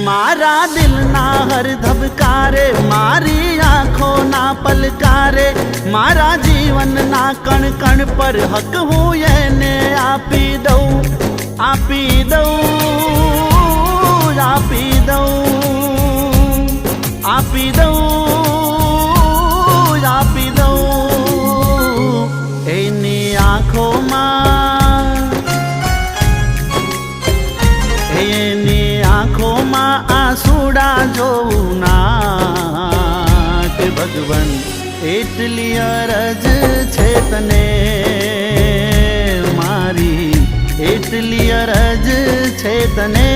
मारा दिल ना हर धबकारे, मारी आँखों ना पलकारे, मारा जीवन ना कण कण पर हक हूँ येने आपी दऊं, आपी दऊं, आपी दऊं, आपी दऊं, आपी दऊं। एनी आँखों માં, એની આંખોમાં આંસુડા જોઉં ના કે ભગવાન એટલી અરજ છે તને મારી, એટલી અરજ છે તને।